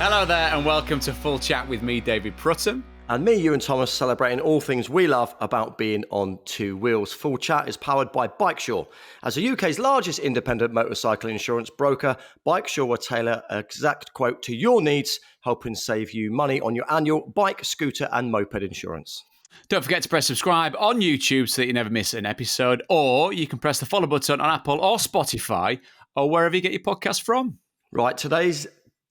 Hello there and welcome to Full Chat with me, David Prutton. And me, Ewan Thomas, celebrating all things we love about being on two wheels. Full Chat is powered by Bikesure. As the UK's largest independent motorcycle insurance broker, Bikesure will tailor an exact quote to your needs, helping save you money on your annual bike, scooter and moped insurance. Don't forget to press subscribe on YouTube so that you never miss an episode, or you can press the follow button on Apple or Spotify or wherever you get your podcast from. Right, today's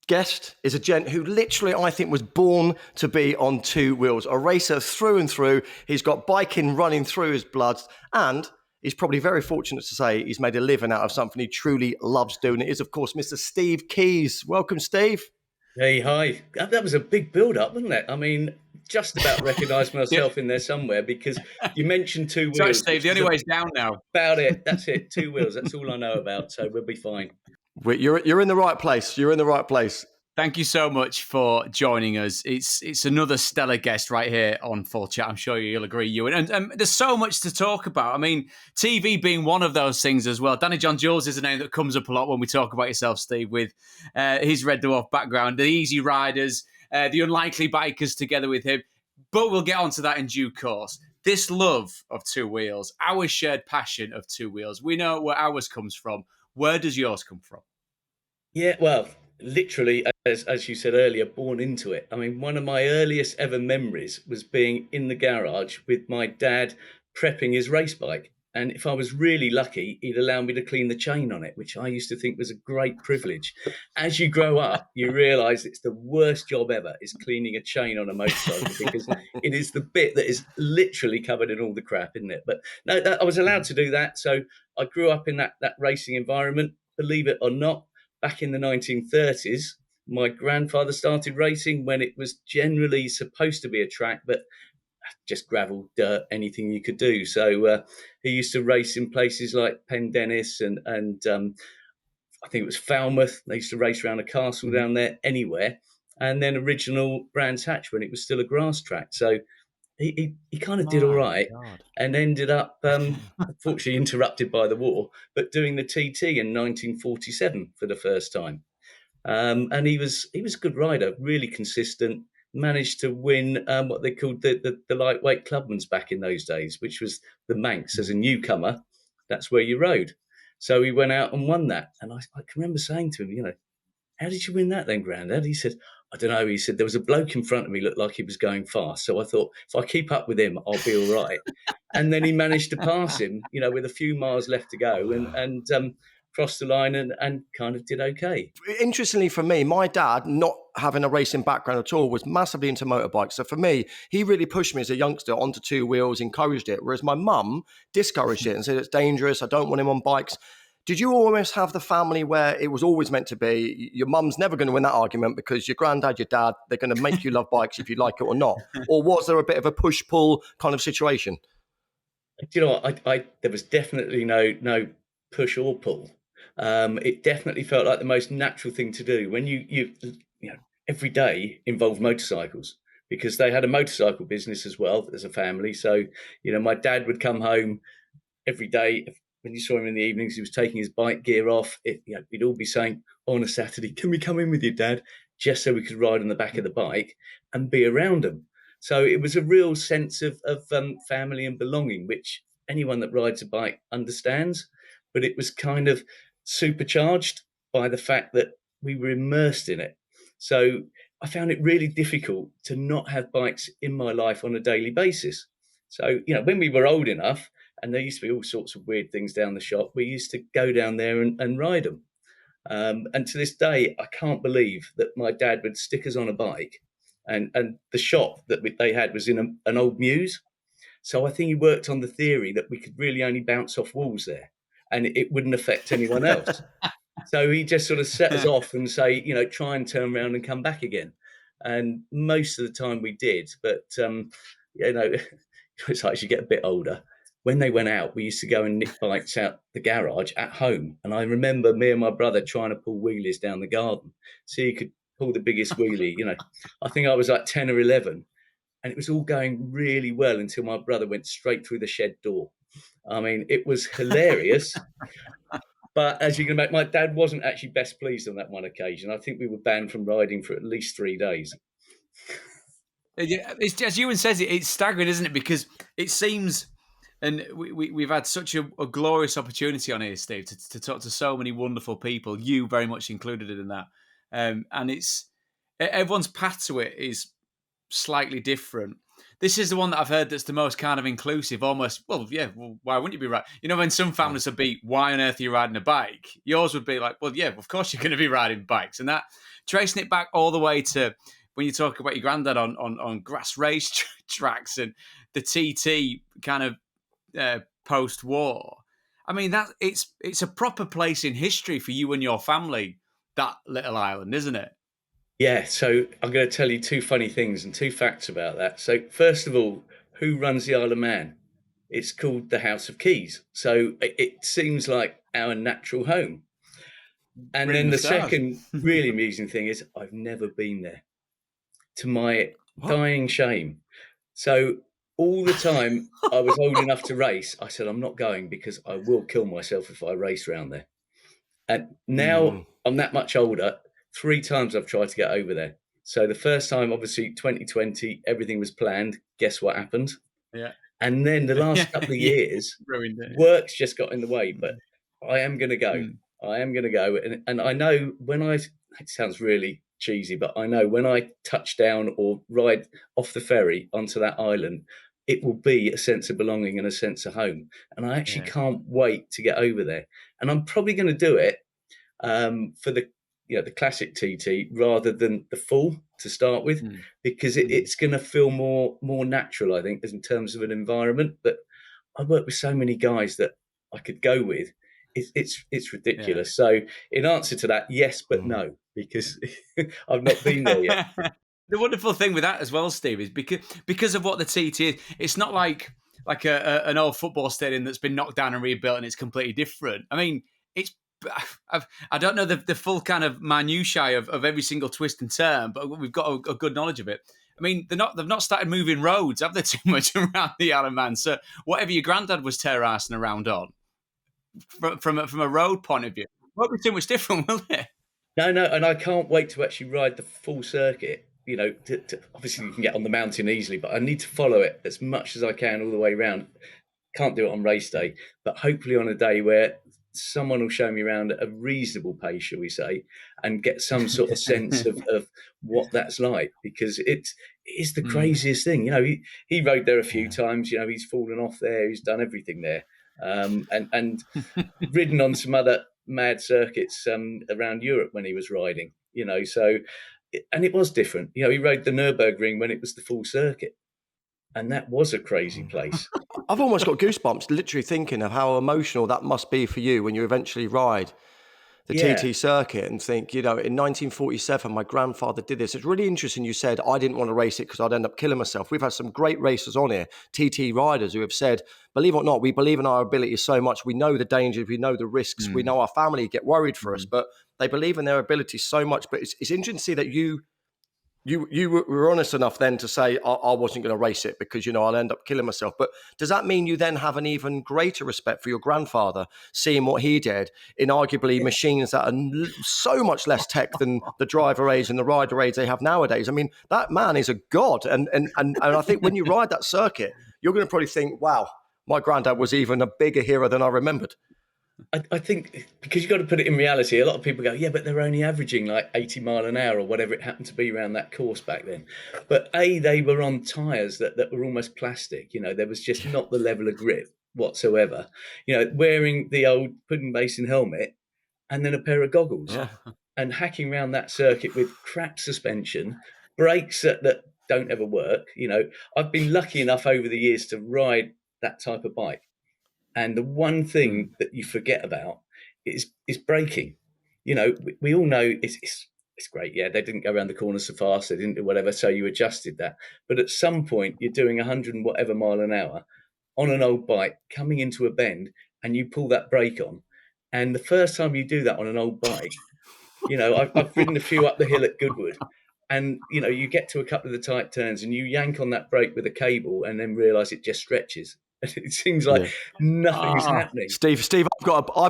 guest is a gent who literally, I think, was born to be on two wheels. A racer through and through. He's got biking running through his blood, and he's probably very fortunate to say he's made a living out of something he truly loves doing. It is, of course, Mr. Steve Keys. Welcome, Steve. Hey, hi. That was a big build-up, wasn't it? I mean, just about recognised myself in there somewhere because you mentioned two wheels. Sorry, Steve, the only way's down now. About it. That's it. Two wheels. That's all I know about. So we'll be fine. You're in the right place. You're in the right place. Thank you so much for joining us. It's another stellar guest right here on Full Chat. I'm sure you'll agree, Ewan. And there's so much to talk about. I mean, TV being one of those things as well. Danny John Jules is a name that comes up a lot when we talk about yourself, Steve, with his Red Dwarf background, the Easy Riders, the Unlikely Bikers together with him. But we'll get onto that in due course. This love of two wheels, our shared passion of two wheels, we know where ours comes from. Where does yours come from? Yeah, well, literally, as you said earlier, born into it. I mean, one of my earliest ever memories was being in the garage with my dad prepping his race bike. And if I was really lucky, he'd allow me to clean the chain on it, which I used to think was a great privilege. As you grow up, you realise it's the worst job ever, is cleaning a chain on a motorcycle, because it is the bit that is literally covered in all the crap, isn't it? But no, I was allowed to do that. So I grew up in that racing environment, believe it or not. Back in the 1930s, my grandfather started racing when it was generally supposed to be a track, but just gravel, dirt, anything you could do. So he used to race in places like Pendennis and I think it was Falmouth. They used to race around a castle down there, anywhere. And then original Brands Hatch when it was still a grass track. So he kind of did all right and ended up, unfortunately interrupted by the war, but doing the TT in 1947 for the first time. And he was a good rider, really consistent, managed to win what they called the lightweight clubman's back in those days, which was the Manx. As a newcomer, that's where you rode. So he went out and won that. And I can remember saying to him, how did you win that then, Grandad? He said, I don't know. He said, there was a bloke in front of me, looked like he was going fast. So I thought, if I keep up with him, I'll be all right. And then he managed to pass him, with a few miles left to go and crossed the line and kind of did okay. Interestingly for me, my dad, not having a racing background at all, was massively into motorbikes. So for me, he really pushed me as a youngster onto two wheels, encouraged it, whereas my mum discouraged it and said it's dangerous, I don't want him on bikes. Did you almost have the family where it was always meant to be, your mum's never going to win that argument because your granddad, your dad, they're going to make you love bikes if you like it or not? Or was there a bit of a push-pull kind of situation? Do you know what? There was definitely no push or pull. It definitely felt like the most natural thing to do when you every day involved motorcycles, because they had a motorcycle business as well as a family. So, my dad would come home every day. When you saw him in the evenings, he was taking his bike gear off. We'd all be saying on a Saturday, can we come in with you, Dad? Just so we could ride on the back of the bike and be around them. So it was a real sense of family and belonging, which anyone that rides a bike understands. But it was kind of supercharged by the fact that we were immersed in it. So I found it really difficult to not have bikes in my life on a daily basis. So, when we were old enough, and there used to be all sorts of weird things down the shop, we used to go down there and ride them. And to this day, I can't believe that my dad would stick us on a bike. And the shop that they had was in an old mews. So I think he worked on the theory that we could really only bounce off walls there and it wouldn't affect anyone else. So he just sort of set us off and say, try and turn around and come back again. And most of the time we did. But, it's like as you get a bit older, when they went out, we used to go and nick bikes out the garage at home. And I remember me and my brother trying to pull wheelies down the garden so you could pull the biggest wheelie. I think I was like 10 or 11. And it was all going really well until my brother went straight through the shed door. I mean, it was hilarious. But as you can imagine, my dad wasn't actually best pleased on that one occasion. I think we were banned from riding for at least 3 days. Yeah, it's, as Ewan says, it's staggering, isn't it? Because it seems, and we've had such a glorious opportunity on here, Steve, to talk to so many wonderful people, you very much included in that. And it's everyone's path to it is slightly different. This is the one that I've heard that's the most kind of inclusive, almost, well, yeah, well, why wouldn't you be right? You know, when some families would be, why on earth are you riding a bike? Yours would be like, well, yeah, of course you're going to be riding bikes. And that, tracing it back all the way to when you talk about your granddad on grass race tracks and the TT kind of post-war. I mean, that it's a proper place in history for you and your family, that little island, isn't it? Yeah, so I'm going to tell you 2 funny things and 2 facts about that. So first of all, who runs the Isle of Man? It's called the House of Keys. So it seems like our natural home. And then the second really amusing thing is I've never been there, to my dying shame. So all the time I was old enough to race, I said, I'm not going because I will kill myself if I race around there. And now I'm that much older. 3 times I've tried to get over there. So the first time, obviously, 2020, everything was planned. Guess what happened? Yeah. And then the last couple of years, work's just got in the way. But I am going to go. I am going to go. And I know it sounds really cheesy, but I know when I touch down or ride off the ferry onto that island, it will be a sense of belonging and a sense of home. And I actually can't wait to get over there. And I'm probably going to do it for the classic TT rather than the full to start with, because it's going to feel more natural, I think, in terms of an environment. But I work with so many guys that I could go with. It's ridiculous. Yeah. So in answer to that, yes, but no, because I've not been there yet. The wonderful thing with that as well, Steve, is because of what the TT is, it's not like an old football stadium that's been knocked down and rebuilt and it's completely different. I mean, I don't know the full kind of minutiae of every single twist and turn, but we've got a good knowledge of it. I mean, they've not started moving roads, have they, too much around the Isle of Man? So whatever your granddad was terracing around on, from a road point of view, won't be too much different, will it? No, and I can't wait to actually ride the full circuit. You know, obviously you can get on the mountain easily, but I need to follow it as much as I can all the way around. Can't do it on race day, but hopefully on a day where someone will show me around at a reasonable pace, shall we say, and get some sort of sense of what that's like, because it is the craziest thing. You know, he rode there a few times. You know, he's fallen off there. He's done everything there, and ridden on some other mad circuits around Europe when he was riding. You know, so and it was different. You know, he rode the Nürburgring when it was the full circuit. And that was a crazy place. I've almost got goosebumps literally thinking of how emotional that must be for you when you eventually ride the TT circuit and think, you know, in 1947, my grandfather did this. It's really interesting you said, I didn't want to race it because I'd end up killing myself. We've had some great racers on here, TT riders, who have said, believe it or not, we believe in our abilities so much. We know the dangers, we know the risks, we know our family get worried for us, but they believe in their abilities so much. But it's interesting to see that you were honest enough then to say, I wasn't going to race it because, you know, I'll end up killing myself. But does that mean you then have an even greater respect for your grandfather, seeing what he did in arguably machines that are so much less tech than the driver aids and the rider aids they have nowadays? I mean, that man is a god. And I think when you ride that circuit, you're going to probably think, wow, my granddad was even a bigger hero than I remembered. I think because you've got to put it in reality, a lot of people go, yeah, but they're only averaging like 80 mile an hour or whatever it happened to be around that course back then. But they were on tyres that were almost plastic. You know, there was just not the level of grip whatsoever. You know, wearing the old pudding basin helmet and then a pair of goggles and hacking around that circuit with crap suspension, brakes that don't ever work. You know, I've been lucky enough over the years to ride that type of bike. And the one thing that you forget about is braking. You know, we all know it's great. Yeah, they didn't go around the corner so fast. They didn't do whatever. So you adjusted that. But at some point, you're doing 100 and whatever mile an hour on an old bike coming into a bend and you pull that brake on. And the first time you do that on an old bike, you know, I've ridden a few up the hill at Goodwood. And, you know, you get to a couple of the tight turns and you yank on that brake with a cable and then realise it just stretches. It seems like nothing's happening. Steve, I've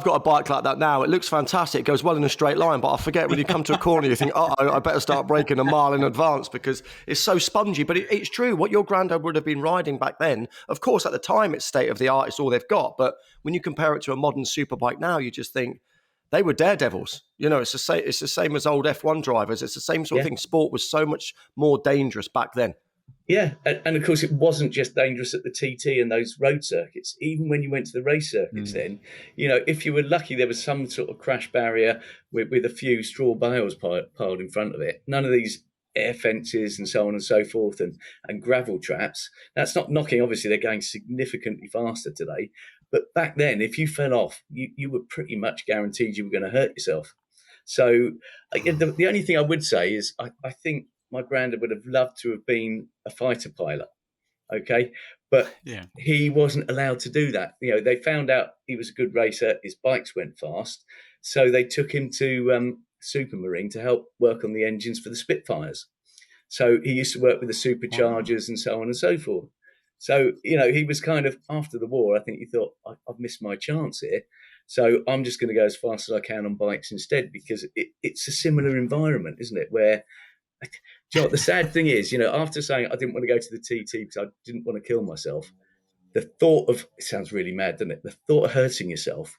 got a bike like that now. It looks fantastic. It goes well in a straight line, but I forget when you come to a corner, you think, I better start braking a mile in advance because it's so spongy. But it's true. What your granddad would have been riding back then, of course, at the time, it's state of the art. It's all they've got. But when you compare it to a modern superbike now, you just think they were daredevils. It's the same as old F1 drivers. It's the same sort of thing. Sport was so much more dangerous back then. Yeah, and of course it wasn't just dangerous at the TT and those road circuits. Even when you went to the race circuits then, if you were lucky, there was some sort of crash barrier with a few straw bales piled in front of it. None of these air fences and so on and so forth and gravel traps. That's not knocking, obviously they're going significantly faster today. But back then, if you fell off, you were pretty much guaranteed you were going to hurt yourself. So the only thing I would say is I think my granddad would have loved to have been a fighter pilot, okay? But he wasn't allowed to do that. They found out he was a good racer, his bikes went fast, so they took him to Supermarine to help work on the engines for the Spitfires. So he used to work with the superchargers and so on and so forth. So, he was kind of, after the war, I think he thought, I've missed my chance here. So I'm just going to go as fast as I can on bikes instead, because it's a similar environment, isn't it? Where, do you know what the sad thing is, after saying I didn't want to go to the TT because I didn't want to kill myself, the thought of, it sounds really mad, doesn't it? The thought of hurting yourself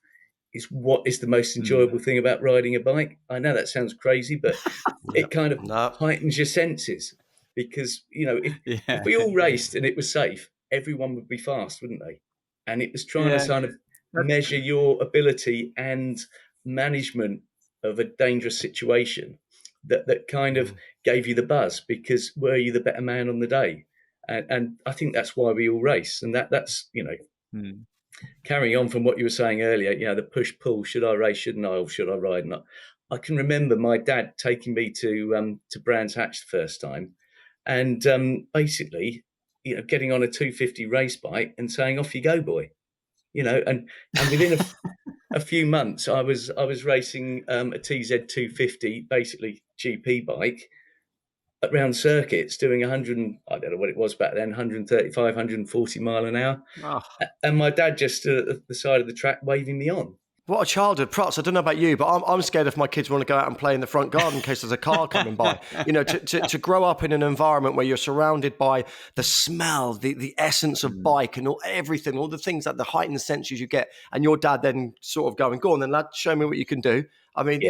is what is the most enjoyable thing about riding a bike. I know that sounds crazy, but it kind of heightens your senses, because, if we all raced and it was safe, everyone would be fast, wouldn't they? And it was trying to kind of measure your ability and management of a dangerous situation that kind of gave you the buzz, because were you the better man on the day? And I think that's why we all race. And that's carrying on from what you were saying earlier, the push-pull, should I race, shouldn't I, or should I ride? And I can remember my dad taking me to Brands Hatch the first time, and basically, getting on a 250 race bike and saying, off you go, boy. And within a few months, I was racing a TZ 250, basically GP bike, around circuits, doing 100, I don't know what it was back then, 135, 140 mile an hour. Oh. And my dad just stood at the side of the track waving me on. What a childhood, Prutz. I don't know about you, but I'm scared if my kids want to go out and play in the front garden in case there's a car coming by. To grow up in an environment where you're surrounded by the smell, the essence of bike and everything, all the things that the heightened senses you get, and your dad then sort of going, go on then, lad, show me what you can do. I mean,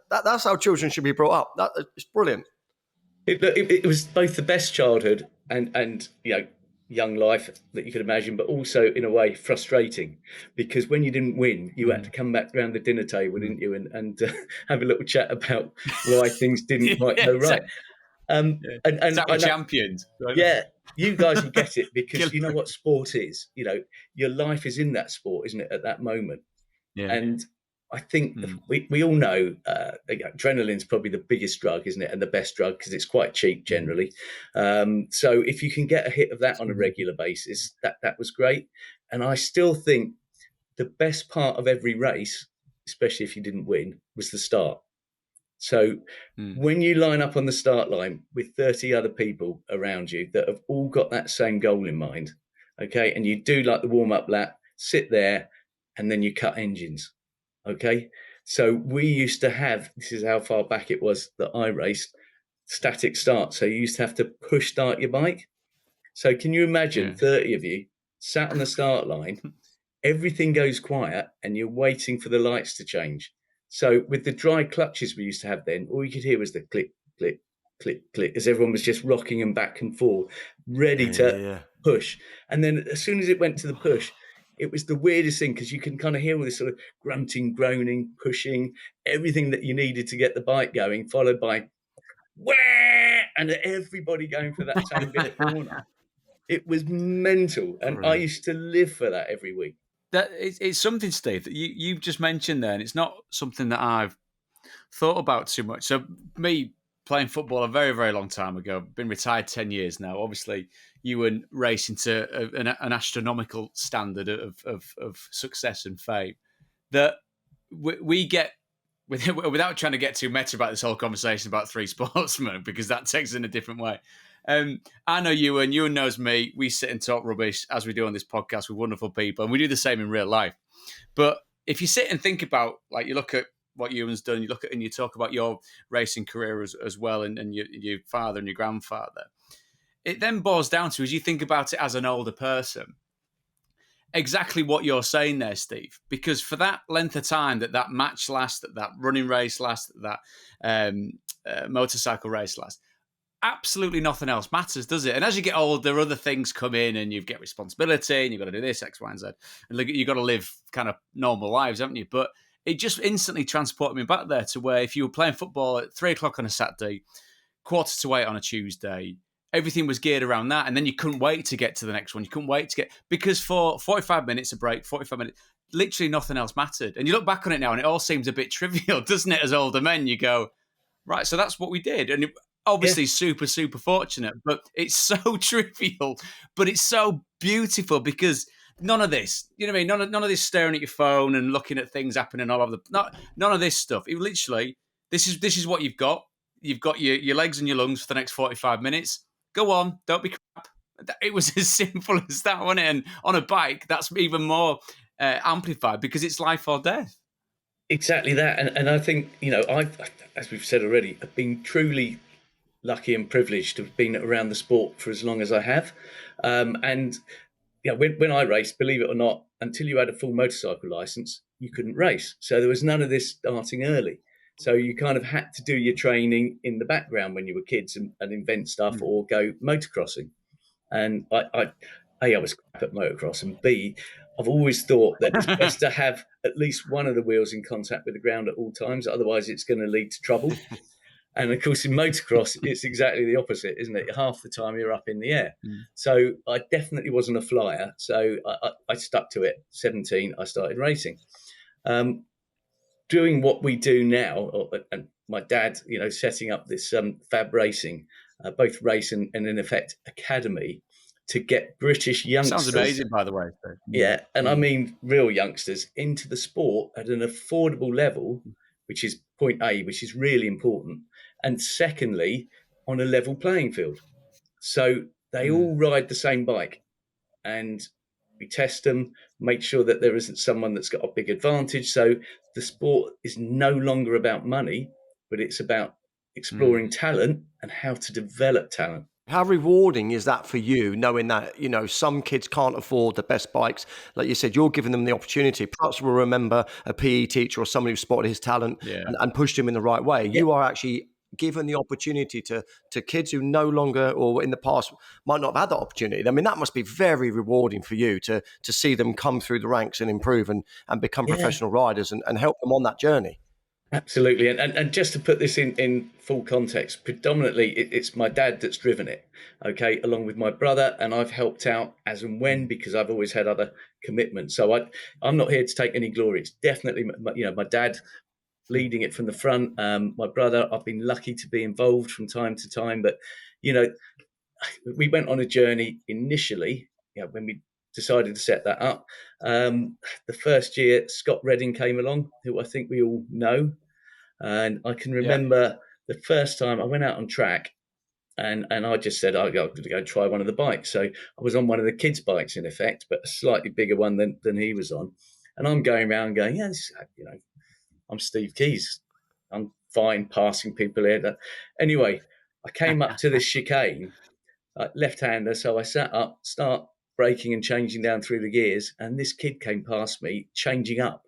that's how children should be brought up. It's brilliant. It was both the best childhood and young life that you could imagine, but also in a way frustrating, because when you didn't win, you had to come back around the dinner table, didn't you, and have a little chat about why things didn't quite go right. And champions. Right? Yeah, you guys will get it, because you know what sport is. Your life is in that sport, isn't it, at that moment? Yeah. And I think we all know adrenaline's probably the biggest drug, isn't it? And the best drug, because it's quite cheap generally. So if you can get a hit of that on a regular basis, that was great. And I still think the best part of every race, especially if you didn't win, was the start. So when you line up on the start line with 30 other people around you that have all got that same goal in mind, okay, and you do like the warm-up lap, sit there, and then you cut engines. Okay, so we used to have, this is how far back it was that I raced, static start. So you used to have to push start your bike. So can you imagine 30 of you sat on the start line, everything goes quiet and you're waiting for the lights to change. So with the dry clutches we used to have then, all you could hear was the click, click, click, click, as everyone was just rocking them back and forth, ready to push. And then as soon as it went to the push, it was the weirdest thing, because you can kind of hear all this sort of grunting, groaning, pushing, everything that you needed to get the bike going, followed by wah, and everybody going for that same bit of corner. It was mental, and I used to live for that every week. It's something, Steve, that you just mentioned there, and it's not something that I've thought about too much. So me playing football a very, very long time ago, been retired 10 years now. Obviously, you were racing to an astronomical standard of success and fame that we get, without trying to get too meta about this whole conversation about three sportsmen, because that takes it in a different way. I know Ewan. Ewan knows me. We sit and talk rubbish as we do on this podcast with wonderful people, and we do the same in real life. But if you sit and think about, like, you look at what Ewan's done, you look at and you talk about your racing career as well, and your father and your grandfather, it then boils down to, as you think about it as an older person, exactly what you're saying there, Steve. Because for that length of time that match lasts, that running race lasts, that motorcycle race lasts, absolutely nothing else matters, does it? And as you get older, other things come in, and you get responsibility, and you've got to do this, X, Y, and Z, and you've got to live kind of normal lives, haven't you? But it just instantly transported me back there to where if you were playing football at 3:00 on a Saturday, 7:45 on a Tuesday, everything was geared around that, and then you couldn't wait to get to the next one. You couldn't wait to get, because for 45 minutes a break, 45 minutes, literally nothing else mattered. And you look back on it now, and it all seems a bit trivial, doesn't it? As older men, you go, right, so that's what we did, and obviously super, super fortunate, but it's so trivial, but it's so beautiful because none of this, you know what I mean? None of this staring at your phone and looking at things happening all over none of this stuff. It literally, this is what you've got. You've got your legs and your lungs for the next 45 minutes. Go on, don't be crap. It was as simple as that, wasn't it? And on a bike, that's even more amplified because it's life or death. Exactly that. And I think, I've, as we've said already, I've been truly lucky and privileged to have been around the sport for as long as I have. And when I raced, believe it or not, until you had a full motorcycle license, you couldn't race. So there was none of this starting early. So you kind of had to do your training in the background when you were kids and invent stuff or go motocrossing. And I was crap at motocross, and B, I've always thought that it's best to have at least one of the wheels in contact with the ground at all times. Otherwise, it's going to lead to trouble. And of course, in motocross, it's exactly the opposite, isn't it? Half the time you're up in the air. So I definitely wasn't a flyer. So I stuck to it. 17, I started racing. Doing what we do now, and my dad, setting up this Fab Racing, both race and in effect academy, to get British youngsters. Sounds amazing, by the way. Yeah, and I mean real youngsters into the sport at an affordable level, which is point A, which is really important. And secondly, on a level playing field. So they all ride the same bike, and we test them, make sure that there isn't someone that's got a big advantage. So the sport is no longer about money, but it's about exploring talent and how to develop talent. How rewarding is that for you, knowing that, some kids can't afford the best bikes? Like you said, you're giving them the opportunity. Perhaps we'll remember a PE teacher or somebody who spotted his talent and pushed him in the right way. You are actually given the opportunity to kids who no longer, or in the past, might not have had that opportunity. I mean, that must be very rewarding for you to see them come through the ranks and improve and become professional riders and help them on that journey. Absolutely. And just to put this in full context, predominantly it's my dad that's driven it, okay, along with my brother, and I've helped out as and when, because I've always had other commitments. So I'm not here to take any glory. It's definitely, my dad leading it from the front. My brother, I've been lucky to be involved from time to time, but, we went on a journey initially, when we decided to set that up. The first year, Scott Redding came along, who I think we all know. And I can remember the first time I went out on track, and I just said, I'm going to go try one of the bikes. So I was on one of the kids' bikes, in effect, but a slightly bigger one than he was on. And I'm going around going, I'm Steve Keys. I'm fine passing people here. Anyway, I came up to this chicane, left-hander, so I sat up, start braking and changing down through the gears, and this kid came past me changing up,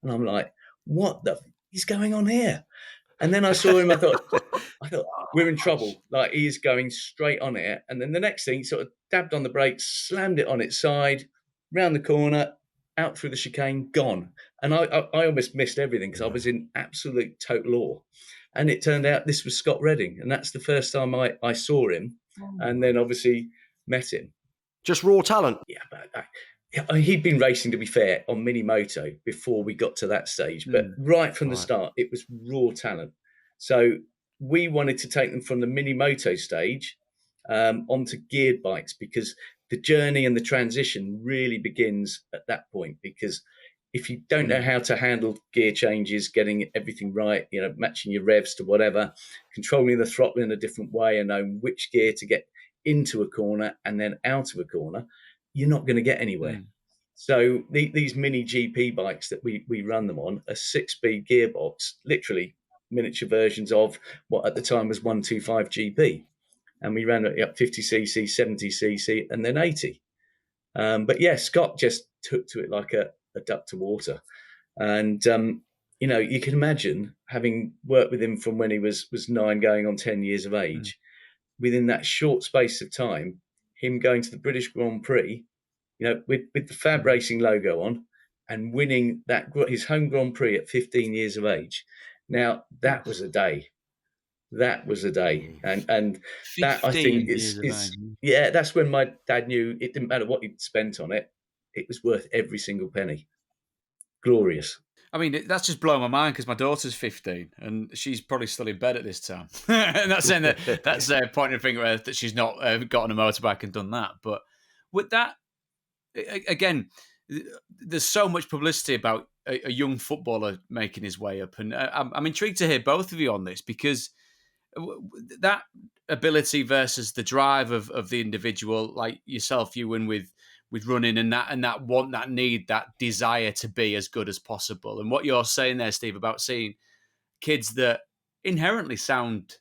and I'm like, what the is going on here? And then I saw him, I thought we're in trouble. Like, he is going straight on it. And then the next thing, he sort of dabbed on the brakes, slammed it on its side, round the corner, out through the chicane, gone. And I almost missed everything because I was in absolute total awe. And it turned out this was Scott Redding, and that's the first time I saw him, and then obviously met him. Just raw talent. Yeah, but he'd been racing, to be fair, on mini moto before we got to that stage. But right from the start, it was raw talent. So we wanted to take them from the mini moto stage onto geared bikes, because the journey and the transition really begins at that point. Because if you don't know how to handle gear changes, getting everything right, matching your revs to whatever, controlling the throttle in a different way and knowing which gear to get into a corner and then out of a corner, you're not going to get anywhere. Mm. So these mini GP bikes that we run them on, a 6-speed gearbox, literally miniature versions of what at the time was 125 GP. And we ran it up 50cc, 70cc, and then 80. But yeah, Scott just took to it like a duck to water. And, you can imagine, having worked with him from when he was 9 going on 10 years of age, within that short space of time, him going to the British Grand Prix, with the Fab Racing logo on, and winning his home Grand Prix at 15 years of age. Now, that was a day. That was a day. And that, I think, is that's when my dad knew it didn't matter what he'd spent on it. It was worth every single penny. Glorious. I mean, that's just blowing my mind because my daughter's 15 and she's probably still in bed at this time. And that's saying that's pointing a finger at that she's not gotten a motorbike and done that. But with that, again, there's so much publicity about a young footballer making his way up. And I'm intrigued to hear both of you on this, because that ability versus the drive of the individual, like yourself, Ewan, with running and that want, that need, that desire to be as good as possible. And what you're saying there, Steve, about seeing kids that inherently sound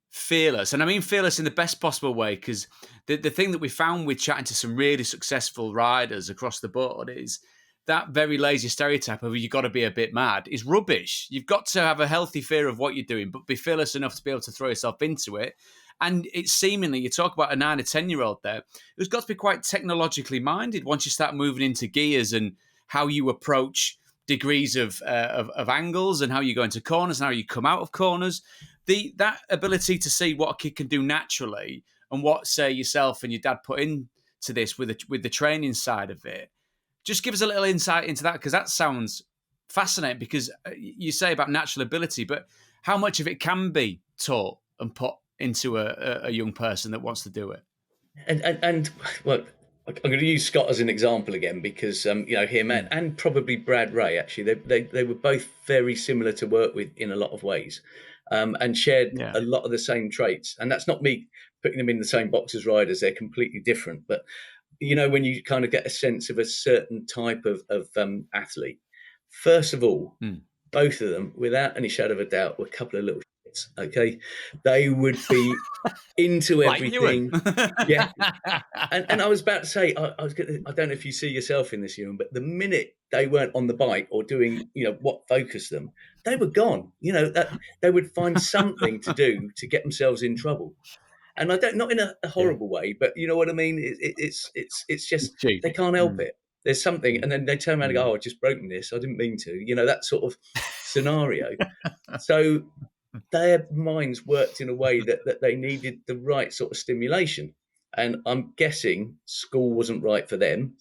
fearless. And I mean fearless in the best possible way, because the thing that we found with chatting to some really successful riders across the board is that very lazy stereotype of you've got to be a bit mad is rubbish. You've got to have a healthy fear of what you're doing, but be fearless enough to be able to throw yourself into it. And it's seemingly, you talk about a 9 or 10-year-old there, who's got to be quite technologically minded once you start moving into gears and how you approach degrees of angles and how you go into corners and how you come out of corners. That ability to see what a kid can do naturally and what, say, yourself and your dad put into this with the training side of it. Just give us a little insight into that, because that sounds fascinating, because you say about natural ability, but how much of it can be taught and put into a young person that wants to do it? And well, I'm going to use Scott as an example again, because him and probably Brad Ray, actually, they were both very similar to work with in a lot of ways, and shared a lot of the same traits. And that's not me putting them in the same box as riders; they're completely different. But when you kind of get a sense of a certain type of athlete, first of all, both of them, without any shadow of a doubt, were a couple of little shits. Okay, they would be into everything. Yeah, and I was about to say, I don't know if you see yourself in this, Ewan, but the minute they weren't on the bike or doing, what focused them, they were gone. That they would find something to do to get themselves in trouble. And I don't, not in a horrible way, but you know what I mean? It's just, they can't help it. There's something, and then they turn around and go, "Oh, I've just broken this. I didn't mean to." That sort of scenario. So their minds worked in a way that they needed the right sort of stimulation. And I'm guessing school wasn't right for them.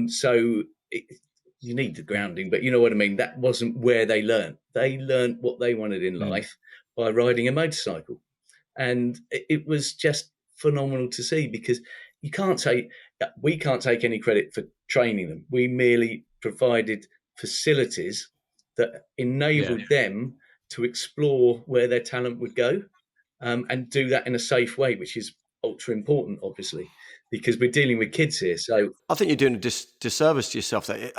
So you need the grounding, but you know what I mean? That wasn't where they learned. They learned what they wanted in life by riding a motorcycle. And it was just phenomenal to see, because we can't take any credit for training them. We merely provided facilities that enabled them to explore where their talent would go, and do that in a safe way, which is ultra important, obviously, because we're dealing with kids here. So I think you're doing a disservice to yourself there.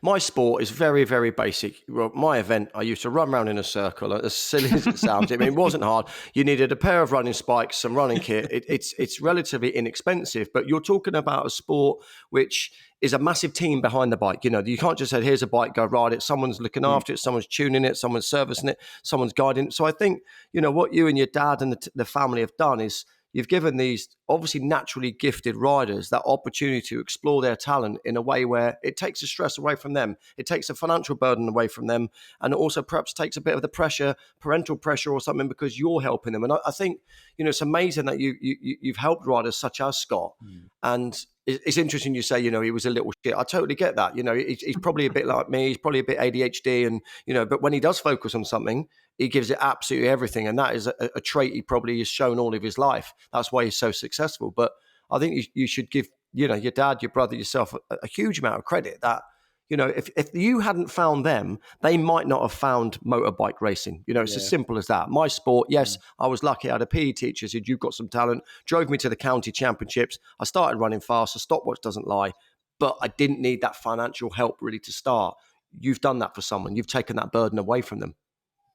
My sport is very, very basic. Well, my event, I used to run around in a circle, as silly as it sounds. I mean, it wasn't hard. You needed a pair of running spikes, some running kit. It's relatively inexpensive, but you're talking about a sport which is a massive team behind the bike. You can't just say, here's a bike, go ride it. Someone's looking after it, someone's tuning it, someone's servicing it, someone's guiding it. So I think, what you and your dad and the family have done is you've given these obviously naturally gifted riders that opportunity to explore their talent in a way where it takes the stress away from them. It takes the financial burden away from them. And it also perhaps takes a bit of the pressure, parental pressure or something, because you're helping them. And I think, it's amazing that you've helped riders such as Scott. And it's interesting you say, he was a little shit. I totally get that. He's probably a bit like me. He's probably a bit ADHD, and, but when he does focus on something, he gives it absolutely everything. And that is a trait he probably has shown all of his life. That's why he's so successful. But I think you should give, your dad, your brother, yourself a huge amount of credit that, You know, if you hadn't found them, they might not have found motorbike racing. You know, it's as simple as that. My sport, yes, I was lucky. I had a PE teacher who said, you've got some talent, drove me to the county championships. I started running fast. A stopwatch doesn't lie. But I didn't need that financial help really to start. You've done that for someone. You've taken that burden away from them.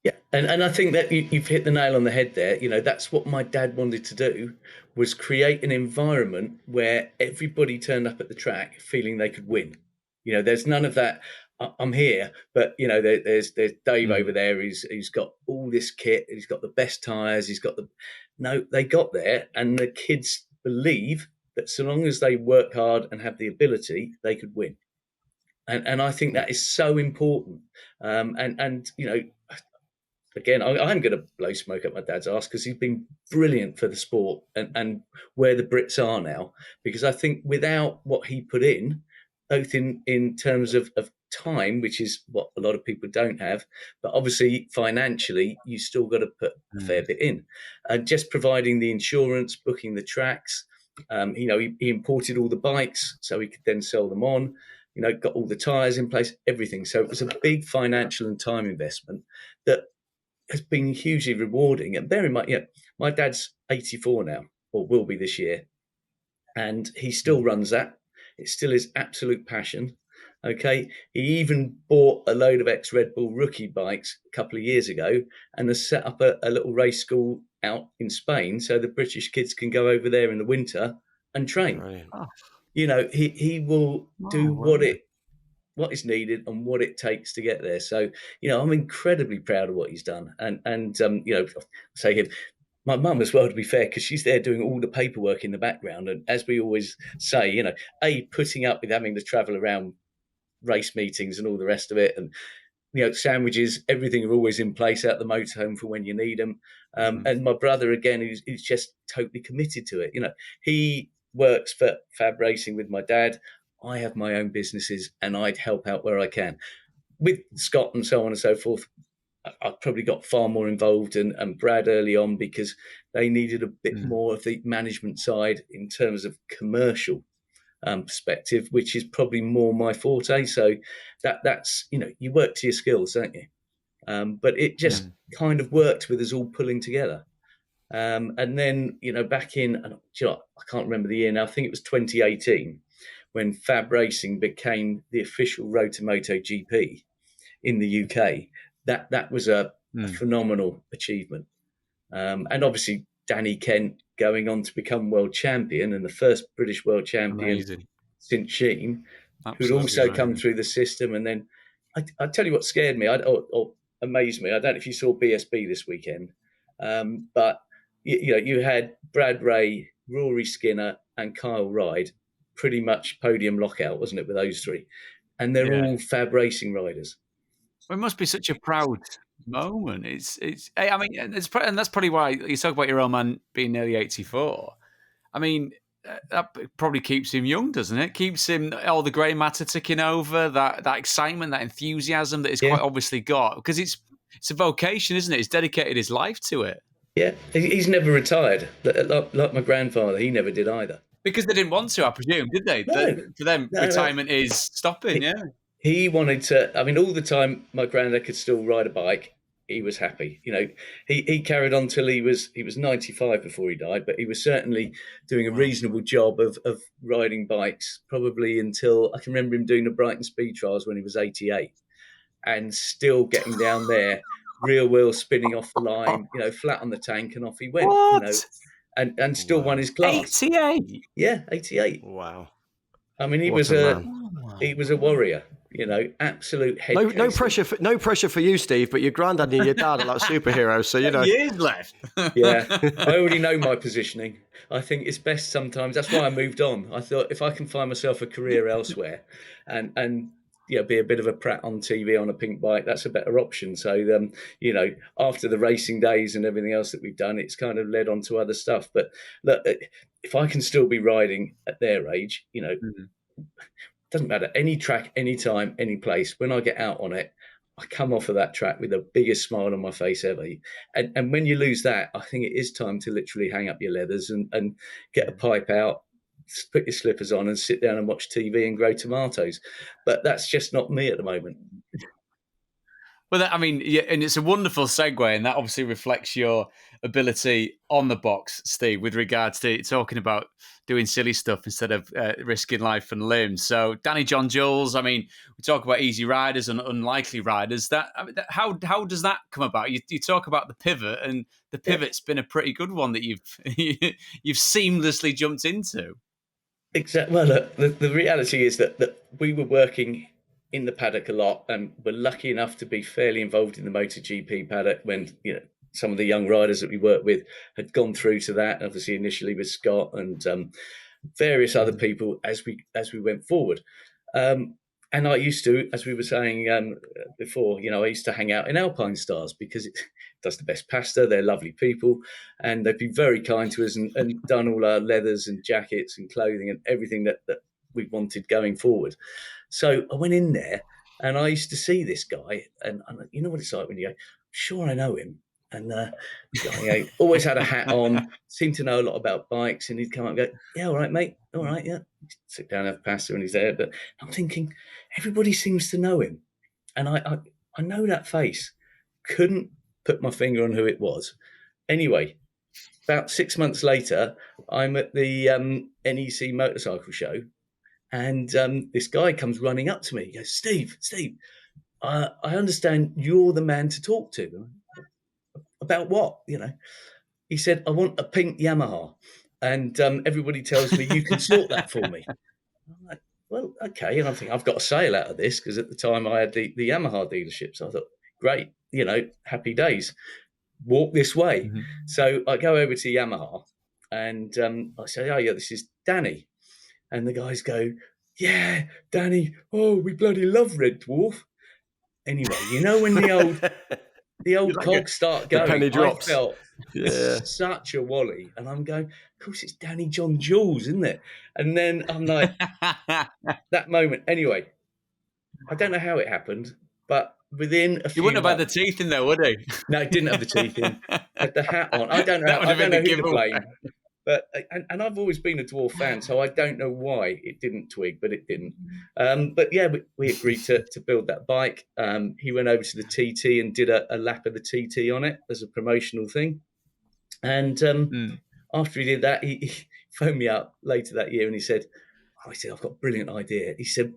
Yeah, and I think that you've hit the nail on the head there. You know, that's what my dad wanted to do, was create an environment where everybody turned up at the track feeling they could win. You know, there's none of that. I'm here, but you know, there's Dave over there. He's got all this kit. He's got the best tires. He's got the. No, they got there, and the kids believe that so long as they work hard and have the ability, they could win. And I think that is so important. And you know, again, I'm going to blow smoke up my dad's ass because he's been brilliant for the sport and where the Brits are now. Because I think without what he put in, both in terms of time, which is what a lot of people don't have, but obviously financially, you still got to put a fair bit in. And just providing the insurance, booking the tracks, you know, he imported all the bikes so he could then sell them on. You know, got all the tyres in place, everything. So it was a big financial and time investment that has been hugely rewarding. And bear in mind, my dad's 84 now, or will be this year, and he still runs that. It's still his absolute passion. Okay, he even bought a load of ex-Red Bull rookie bikes a couple of years ago and has set up a little race school out in Spain so the British kids can go over there in the winter and train. Brilliant. You know, he will do what is needed and what it takes to get there. So, you know, I'm incredibly proud of what he's done. And you know, say him, my mum as well, to be fair, because she's there doing all the paperwork in the background. And as we always say, you know, putting up with having to travel around race meetings and all the rest of it. And, you know, sandwiches, everything are always in place out the motorhome for when you need them. And my brother, again, he's just totally committed to it. You know, he works for Fab Racing with my dad. I have my own businesses and I'd help out where I can. With Scott and so on and so forth, I probably got far more involved and Brad early on because they needed a bit more of the management side in terms of commercial perspective, which is probably more my forte. So that's, you know, you work to your skills, don't you? But it just kind of worked with us all pulling together. And then, you know, back in, you know, I can't remember the year now, I think it was 2018, when Fab Racing became the official road to MotoGP in the UK. That was a phenomenal achievement. And obviously, Danny Kent going on to become world champion and the first British world champion since Sheen, who'd also come through the system. And then I tell you what scared me or amazed me. I don't know if you saw BSB this weekend, but you know, you had Brad Ray, Rory Skinner, and Kyle Ryde, pretty much podium lockout, wasn't it, with those three? And they're all Fab Racing riders. Well, it must be such a proud moment. It's. I mean, and that's probably why you talk about your old man being nearly 84. I mean, that probably keeps him young, doesn't it? Keeps him all the grey matter ticking over, that excitement, that enthusiasm that he's quite obviously got, because it's a vocation, isn't it? He's dedicated his life to it. Yeah, he's never retired. Like my grandfather, he never did either. Because they didn't want to, I presume, did they? No, For them, retirement is stopping, He wanted to, I mean, all the time my granddad could still ride a bike, he was happy. You know, he carried on till he was 95 before he died, but he was certainly doing a reasonable job of riding bikes, probably until, I can remember him doing the Brighton Speed Trials when he was 88 and still getting down there, rear wheel spinning off the line, you know, flat on the tank, and off he went, you know, and still won his class. 88? Yeah, 88. Wow. I mean, he was a warrior, you know, absolute head case. No pressure for you, Steve, but your granddad and your dad are like superheroes, so you know. Years left. Yeah, I already know my positioning. I think it's best sometimes. That's why I moved on. I thought if I can find myself a career elsewhere and you know, be a bit of a prat on TV on a pink bike, that's a better option. So, you know, after the racing days and everything else that we've done, it's kind of led on to other stuff. But look, if I can still be riding at their age, you know, doesn't matter, any track, any time, any place, when I get out on it, I come off of that track with the biggest smile on my face ever. And when you lose that, I think it is time to literally hang up your leathers and get a pipe out, put your slippers on and sit down and watch TV and grow tomatoes. But that's just not me at the moment. Well, I mean, yeah, and it's a wonderful segue, and that obviously reflects your ability on the box, Steve, with regards to talking about doing silly stuff instead of risking life and limbs. So, Danny John Jules, I mean, we talk about easy riders and unlikely riders. How does that come about? You talk about the pivot, and the pivot's been a pretty good one that you've you've seamlessly jumped into. Exactly. Well, look, the reality is that we were working in the paddock a lot, and we're lucky enough to be fairly involved in the MotoGP paddock when, you know, some of the young riders that we worked with had gone through to that, obviously initially with Scott and various other people as we went forward. And I used to, as we were saying before, you know, I used to hang out in Alpine Stars because it does the best pasta. They're lovely people, and they've been very kind to us and done all our leathers and jackets and clothing and everything that we wanted going forward. So I went in there and I used to see this guy, and you know what it's like when you go, sure, I know him. And always had a hat on, seemed to know a lot about bikes, and he'd come up and go, yeah, all right, mate, all right, yeah. Sit down, have pasta, and he's there. But I'm thinking, everybody seems to know him. And I know that face. Couldn't put my finger on who it was. Anyway, about 6 months later, I'm at the NEC motorcycle show, and this guy comes running up to me. He goes, Steve, I understand you're the man to talk to. About what? You know, he said, I want a pink Yamaha, and everybody tells me you can sort that for me. I'm like, well, okay. And I'm thinking, I've got a sale out of this, because at the time I had the Yamaha dealership. So I thought, great, you know, happy days. Walk this way. Mm-hmm. So I go over to Yamaha, and I say, oh, yeah, this is Danny. And the guys go, yeah, Danny, oh, we bloody love Red Dwarf. Anyway, you know, when the old like cogs start going, the penny drops. I felt such a wally. And I'm going, of course, it's Danny John Jules, isn't it? And then I'm like, that moment. Anyway, I don't know how it happened, but within a few You wouldn't have had the teeth in there, would he? No, it didn't have the teeth in. Had the hat on. I don't know who to blame. But and I've always been a Dwarf fan, so I don't know why it didn't twig, but it didn't. But yeah, we agreed to build that bike. He went over to the TT and did a lap of the TT on it as a promotional thing. And after he did that, he phoned me up later that year and he said, I've got a brilliant idea. He said,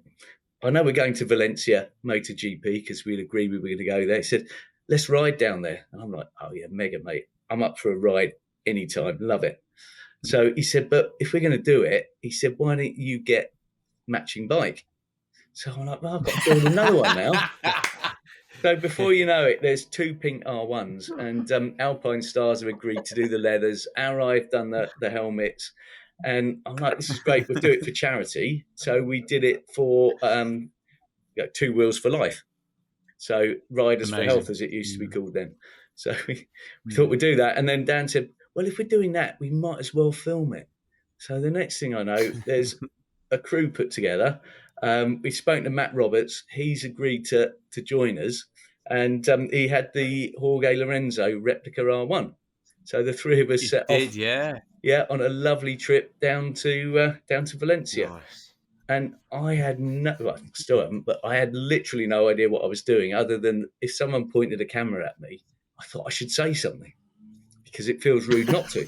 I know we're going to Valencia MotoGP because we'd agreed we were going to go there. He said, let's ride down there. And I'm like, oh yeah, mega, mate. I'm up for a ride anytime. Love it. So he said, but if we're going to do it, he said, why don't you get matching bike? So I'm like, well, I've got to build another one now. So before you know it, there's 2 pink R1s, and Alpine Stars have agreed to do the leathers. I've done the helmets. And I'm like, this is great. We'll do it for charity. So we did it for 2 Wheels for Life. So Riders Amazing. For Health, as it used to be called then. So we thought we'd do that. And then Dan said, well, if we're doing that, we might as well film it. So the next thing I know, there's a crew put together. We spoke to Matt Roberts. He's agreed to join us. And he had the Jorge Lorenzo replica R1. So the 3 of us set off. Yeah, on a lovely trip down to Valencia. Nice. And I had still haven't, but I had literally no idea what I was doing, other than if someone pointed a camera at me, I thought I should say something, because it feels rude not to.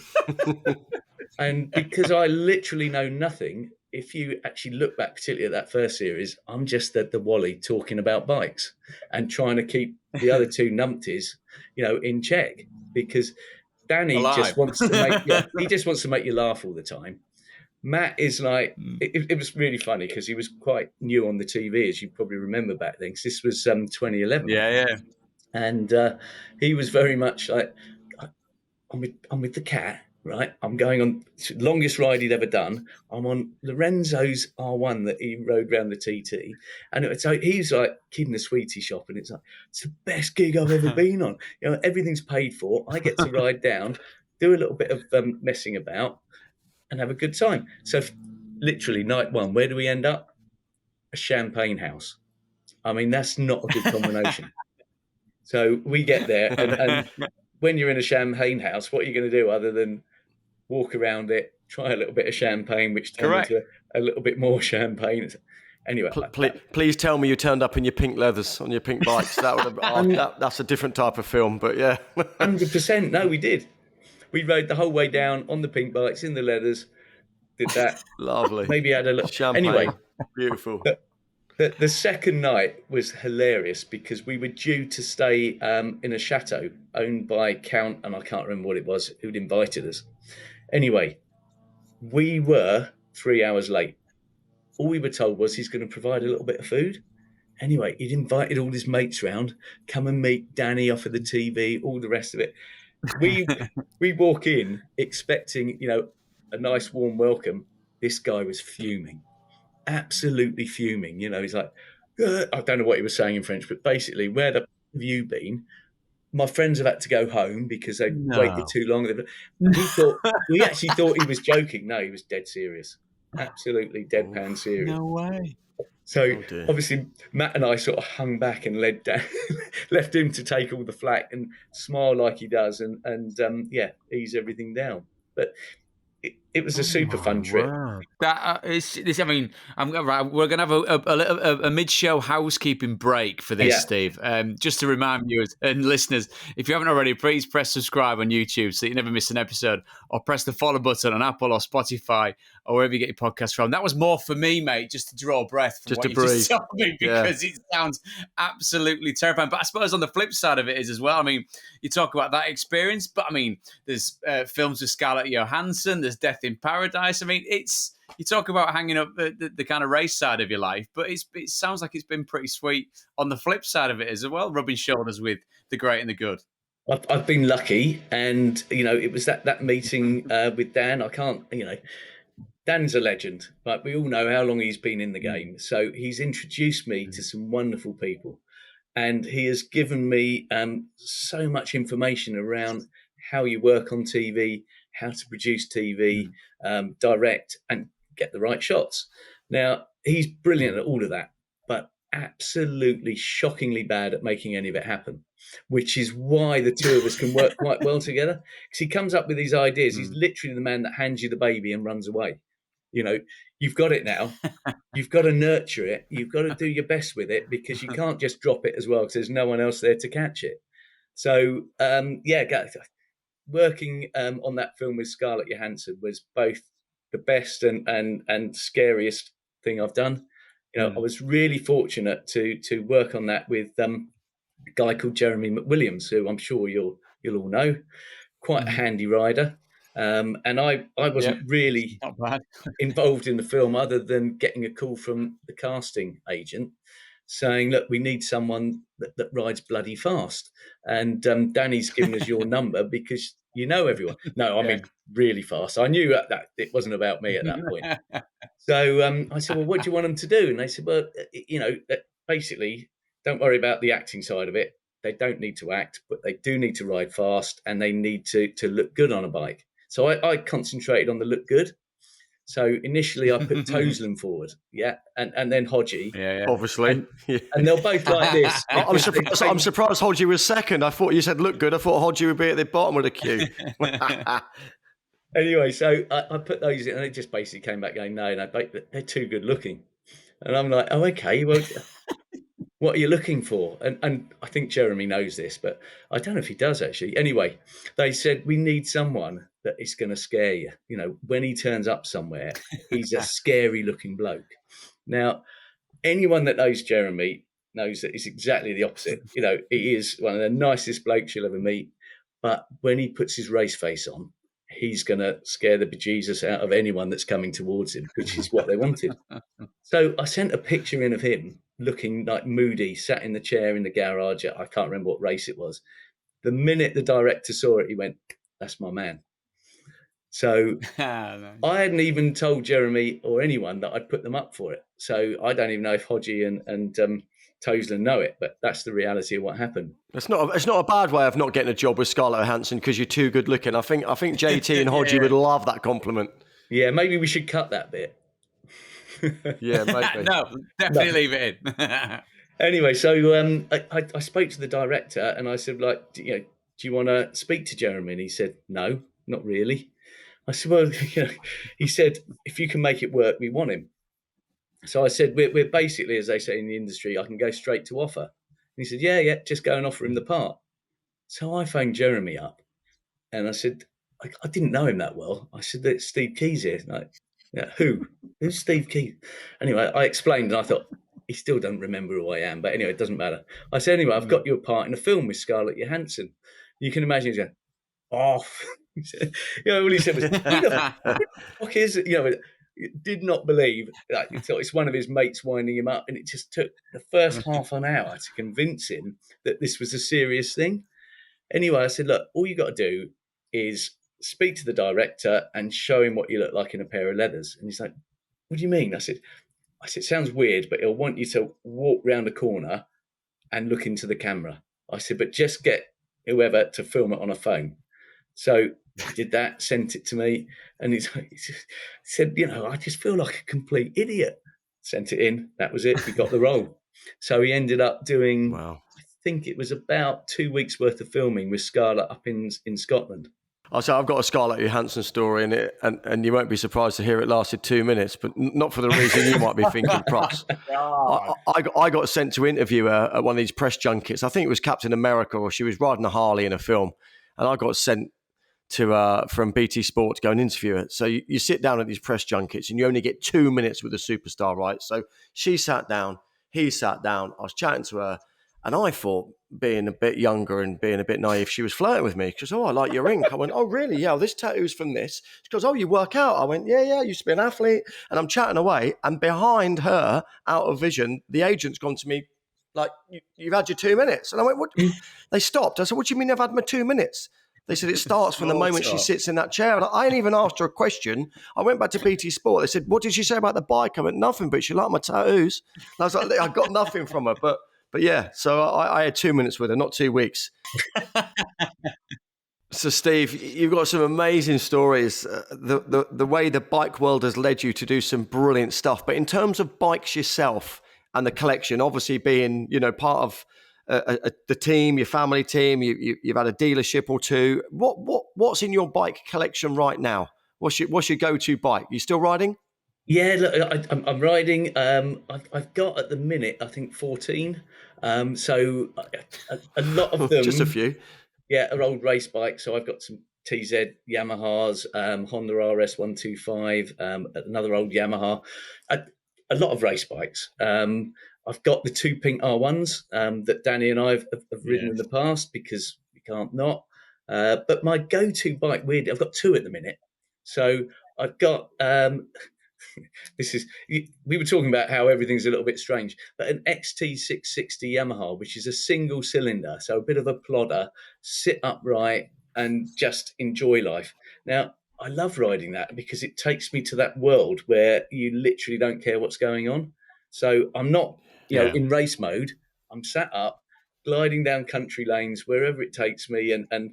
And because I literally know nothing, if you actually look back, particularly at that first series, I'm just the Wally talking about bikes and trying to keep the other 2 numpties, in check, because Danny just wants to make you laugh all the time. Matt is like, it was really funny because he was quite new on the TV, as you probably remember back then, because this was 2011. Yeah. And he was very much like, I'm with the cat, right? I'm going on the longest ride he'd ever done. I'm on Lorenzo's R1 that he rode around the TT. And so he's like keeping the sweetie shop, and it's like, it's the best gig I've ever been on. Everything's paid for. I get to ride down, do a little bit of messing about, and have a good time. So literally night 1, where do we end up? A champagne house. I mean, that's not a good combination. So we get there, and when you're in a champagne house, what are you going to do other than walk around it, try a little bit of champagne, which turned Correct. into a little bit more champagne. Anyway, Please tell me you turned up in your pink leathers on your pink bikes. That would have, that's a different type of film, but yeah. 100%. No, we did. We rode the whole way down on the pink bikes in the leathers. Did that. Lovely. Maybe had a look. Champagne. Anyway, Beautiful. the second night was hilarious because we were due to stay in a chateau owned by Count, and I can't remember what it was, who'd invited us. Anyway, we were 3 hours late. All we were told was he's going to provide a little bit of food. Anyway, he'd invited all his mates round, come and meet Danny off of the TV, all the rest of it. We walk in expecting, a nice warm welcome. This guy was fuming, absolutely fuming. He's like, I don't know what he was saying in French, but basically, where the have you been? My friends have had to go home because they waited too long. We actually thought he was joking. No, he was dead serious. Absolutely deadpan serious. No way. So obviously Matt and I sort of hung back and left him to take all the flack and smile like he does and ease everything down. But it was a super fun trip. That I mean, we're going to have a mid-show housekeeping break for this, Steve. Just to remind viewers and listeners, if you haven't already, please press subscribe on YouTube so you never miss an episode, or press the follow button on Apple or Spotify or wherever you get your podcast from. That was more for me, mate, just to draw breath from what you just told me, because it sounds absolutely terrifying. But I suppose on the flip side of it is as well, I mean, you talk about that experience, but I mean, there's films with Scarlett Johansson, there's Death in Paradise. I mean, you talk about hanging up the kind of race side of your life, but it sounds like it's been pretty sweet on the flip side of it as well, rubbing shoulders with the great and the good. I've been lucky, and it was that meeting with Dan. I can't, Dan's a legend. Like, we all know how long he's been in the game, so he's introduced me to some wonderful people, and he has given me so much information around how you work on TV, how to produce TV, direct, and get the right shots. Now, he's brilliant at all of that, but absolutely shockingly bad at making any of it happen, which is why the two of us can work quite well together, because he comes up with these ideas. He's literally the man that hands you the baby and runs away. You've got it now. You've got to nurture it. You've got to do your best with it, because you can't just drop it as well, because there's no one else there to catch it. So, working on that film with Scarlett Johansson was both the best and scariest thing I've done. I was really fortunate to work on that with a guy called Jeremy McWilliams, who I'm sure you'll all know, quite a handy rider. And I wasn't really involved in the film, other than getting a call from the casting agent saying, look, we need someone that rides bloody fast. And Danny's given us your number because you know everyone. No, I mean, really fast. I knew that it wasn't about me at that point. So I said, well, what do you want them to do? And they said, well, basically, don't worry about the acting side of it. They don't need to act, but they do need to ride fast, and they need to look good on a bike. So I concentrated on the look good. So initially I put Toseland forward, and then Hodgie. Obviously. And they're both like this. I'm surprised Hodgie was second. I thought you said look good. I thought Hodgie would be at the bottom of the queue. Anyway, so I put those in, and they just basically came back going, no, they're too good looking. And I'm like, oh, okay, well, what are you looking for? And I think Jeremy knows this, but I don't know if he does actually. Anyway, they said, we need someone that is going to scare you. When he turns up somewhere, he's a scary looking bloke. Now, anyone that knows Jeremy knows that it's exactly the opposite. He is one of the nicest blokes you'll ever meet. But when he puts his race face on, he's going to scare the bejesus out of anyone that's coming towards him, which is what they wanted. So I sent a picture in of him looking like moody, sat in the chair in the garage. I can't remember what race it was. The minute the director saw it, he went, that's my man. So I hadn't even told Jeremy or anyone that I'd put them up for it. So I don't even know if Hodgie and Toseland know it, but that's the reality of what happened. It's not a bad way of not getting a job with Scarlett Johansson, because you're too good looking. I think JT and Hodgie would love that compliment. Yeah, maybe we should cut that bit. Yeah, maybe. No, definitely leave it in. Anyway, so I spoke to the director and I said, like, do you want to speak to Jeremy? And he said, no, not really. I said, well, he said, if you can make it work, we want him. So I said, we're basically, as they say in the industry, I can go straight to offer. And he said, yeah, just go and offer him the part. So I phoned Jeremy up and I said, I didn't know him that well. I said, it's Steve Keys here. Like, yeah, who? Who's Steve Keys? Anyway, I explained and I thought, he still doesn't remember who I am. But anyway, it doesn't matter. I said, anyway, I've got you a part in a film with Scarlett Johansson. You can imagine he's going, off. All he said was, who the fuck is it? Did not believe that. It's one of his mates winding him up. And it just took the first half an hour to convince him that this was a serious thing. Anyway, I said, look, all you got to do is speak to the director and show him what you look like in a pair of leathers. And he's like, what do you mean? I said, it sounds weird, but he'll want you to walk round a corner and look into the camera. I said, but just get whoever to film it on a phone. So he did that, sent it to me, and he said, I just feel like a complete idiot. Sent it in. That was it. He got the role. So he ended up doing, wow. I think it was about 2 weeks worth of filming with Scarlett up in Scotland. So I've got a Scarlett Johansson story in it, and you won't be surprised to hear it lasted 2 minutes, but not for the reason you might be thinking, Props. I got sent to interview her at one of these press junkets. I think it was Captain America, or she was riding a Harley in a film, and I got sent to from BT Sport to go and interview her. So you sit down at these press junkets, and you only get 2 minutes with a superstar, right? So she sat down, he sat down, I was chatting to her, and I thought, being a bit younger and being a bit naive, she was flirting with me. She goes, oh, I like your ink. I went, oh, really? Yeah, well, this tattoo's from this. She goes, oh, you work out? I went, yeah, I used to be an athlete. And I'm chatting away. And behind her, out of vision, the agent's gone to me, like, you've had your 2 minutes. And I went, what? They stopped. I said, what do you mean I've had my 2 minutes? They said, it starts from the moment she sits in that chair. And I ain't even asked her a question. I went back to BT Sport. They said, what did she say about the bike? I went, nothing, but she liked my tattoos. And I was like, I got nothing from her. But yeah, so I had 2 minutes with her, not 2 weeks. So Steve, you've got some amazing stories. The way the bike world has led you to do some brilliant stuff. But in terms of bikes yourself and the collection, obviously being part of the team, your family team, you've had a dealership or two. What's in your bike collection right now? What's your go-to bike? You still riding? Yeah, look, I'm riding. I've got at the minute, I think 14. So a lot of them, just a few, are old race bikes. So I've got some TZ Yamahas, Honda RS 125, another old Yamaha. A lot of race bikes. I've got the two pink R1s that Danny and I have ridden in the past because we can't not. But my go-to bike, weirdly, I've got two at the minute. So I've got. We were talking about how everything's a little bit strange, but an XT660 Yamaha, which is a single cylinder, so a bit of a plodder, sit upright and just enjoy life. Now, I love riding that because it takes me to that world where you literally don't care what's going on. So I'm not, in race mode. I'm sat up, gliding down country lanes, wherever it takes me. And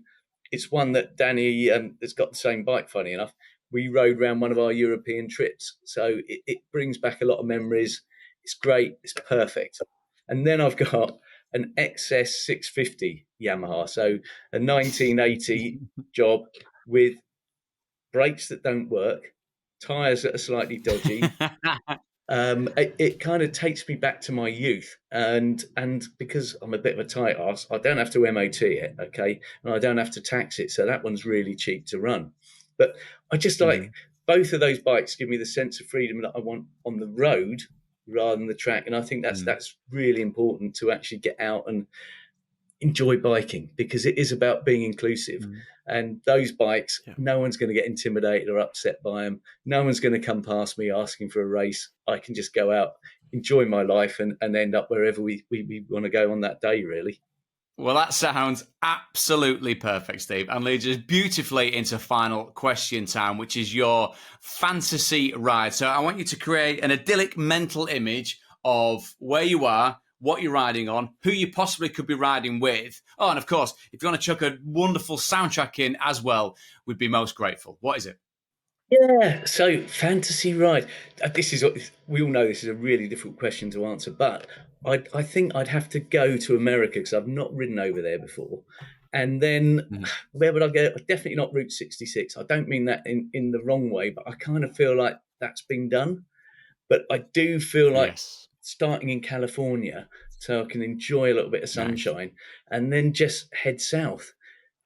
it's one that Danny has got the same bike, funny enough. We rode around one of our European trips. So it brings back a lot of memories. It's great. It's perfect. And then I've got an XS 650 Yamaha. So a 1980 job with brakes that don't work, tyres that are slightly dodgy. It kind of takes me back to my youth. And because I'm a bit of a tight ass, I don't have to MOT it, okay? And I don't have to tax it. So that one's really cheap to run. But I just like both of those bikes give me the sense of freedom that I want on the road rather than the track. And I think that's really important to actually get out and enjoy biking because it is about being inclusive. And those bikes, no one's going to get intimidated or upset by them. No one's going to come past me asking for a race. I can just go out, enjoy my life and end up wherever we want to go on that day, really. Well, that sounds absolutely perfect, Steve, and leads us beautifully into final question time, which is your fantasy ride. So I want you to create an idyllic mental image of where you are, what you're riding on, who you possibly could be riding with. Oh, and of course, if you want to chuck a wonderful soundtrack in as well, we'd be most grateful. What is it? Yeah, so fantasy ride. We all know this is a really difficult question to answer, but I think I'd have to go to America because I've not ridden over there before. And then Mhm. where would I go? Definitely not Route 66. I don't mean that in the wrong way, but I kind of feel like that's been done. But I do feel like Yes. starting in California so I can enjoy a little bit of Nice. sunshine and then just head south.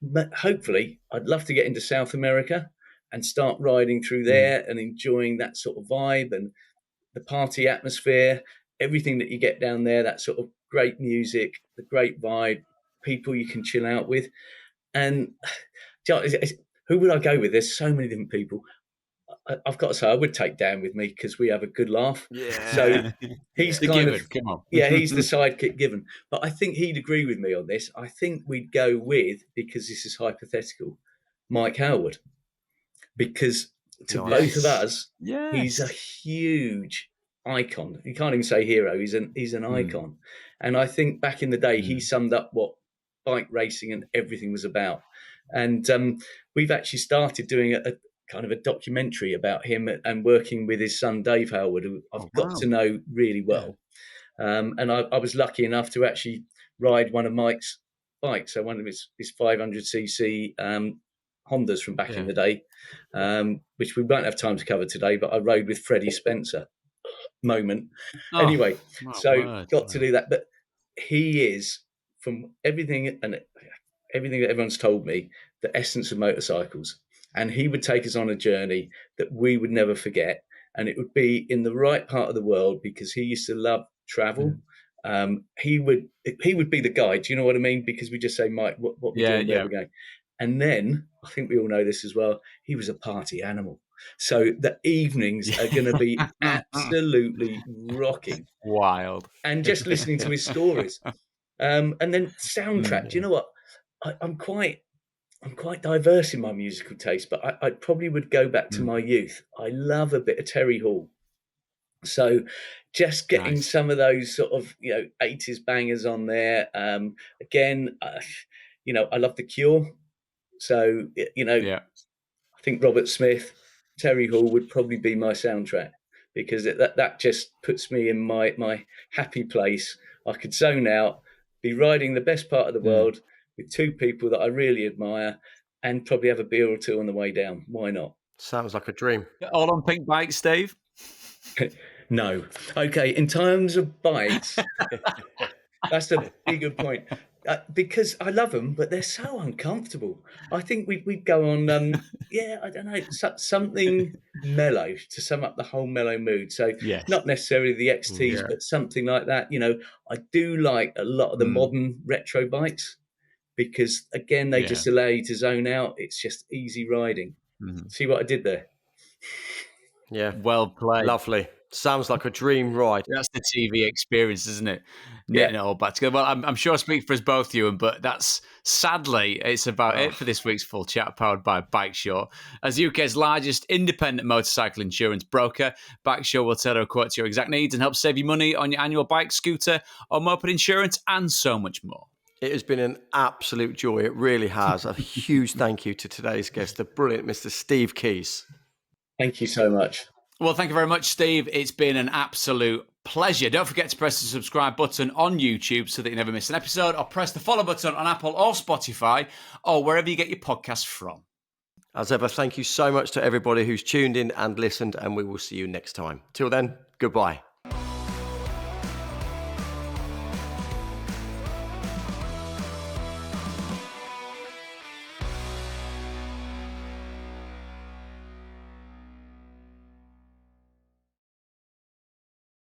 But hopefully, I'd love to get into South America and start riding through there and enjoying that sort of vibe and the party atmosphere, everything that you get down there, that sort of great music, the great vibe, people you can chill out with. And who would I go with? There's so many different people. I've got to say, I would take Dan with me because we have a good laugh. So Yeah. he's The kind given. of, Come on. yeah, he's the sidekick given. But I think he'd agree with me on this. I think we'd go with, because this is hypothetical, Mike Howard. Because to Nice. both of us, Yes. he's a huge icon. You can't even say hero. He's an icon. And I think back in the day, he summed up what bike racing and everything was about. And we've actually started doing a kind of a documentary about him and working with his son, Dave Howard, who I've got to know really well. And I was lucky enough to actually ride one of Mike's bikes. So one of his 500cc Hondas from back in the day, which we won't have time to cover today, but I rode with Freddie Spencer. Moment. Anyway, so got to do that. But he is, from everything that everyone's told me, the essence of motorcycles. And he would take us on a journey that we would never forget. And it would be in the right part of the world because he used to love travel. He would be the guide. Do you know what I mean? Because we just say, Mike, what we're doing, where we're going. And then I think we all know this as well. He was a party animal. So the evenings are going to be absolutely rocking. Wild. And just listening to his stories. And then soundtrack. Do you know what? I'm quite diverse in my musical taste, but I probably would go back to my youth. I love a bit of Terry Hall. So just getting some of those sort of, 80s bangers on there. Again, I love The Cure. So, I think Robert Smith, Terry Hall would probably be my soundtrack because that just puts me in my happy place. I could zone out, be riding the best part of the world with two people that I really admire and probably have a beer or two on the way down. Why not? Sounds like a dream. All on pink bikes, Steve? No. Okay, in terms of bikes, that's a bigger point. Because I love them, but they're so uncomfortable. I think we'd go on, I don't know, something mellow to sum up the whole mellow mood. So not necessarily the XTs, but something like that. I do like a lot of the modern retro bikes because, again, they just allow you to zone out. It's just easy riding. See what I did there? Yeah. Well played. Lovely. Sounds like a dream ride. That's the TV experience, isn't it? Knitting it all back together. Well, I'm sure I speak for us both, Ewan, but that's sadly, it's about it for this week's Full Chat powered by Bike Show. As UK's largest independent motorcycle insurance broker, Bike Show will tailor a quote to your exact needs and help save you money on your annual bike, scooter, or moped insurance, and so much more. It has been an absolute joy. It really has. A huge thank you to today's guest, the brilliant Mr. Steve Keys. Thank you so much. Well, thank you very much, Steve. It's been an absolute pleasure. Don't forget to press the subscribe button on YouTube so that you never miss an episode, or press the follow button on Apple or Spotify or wherever you get your podcasts from. As ever, thank you so much to everybody who's tuned in and listened, and we will see you next time. Till then, goodbye.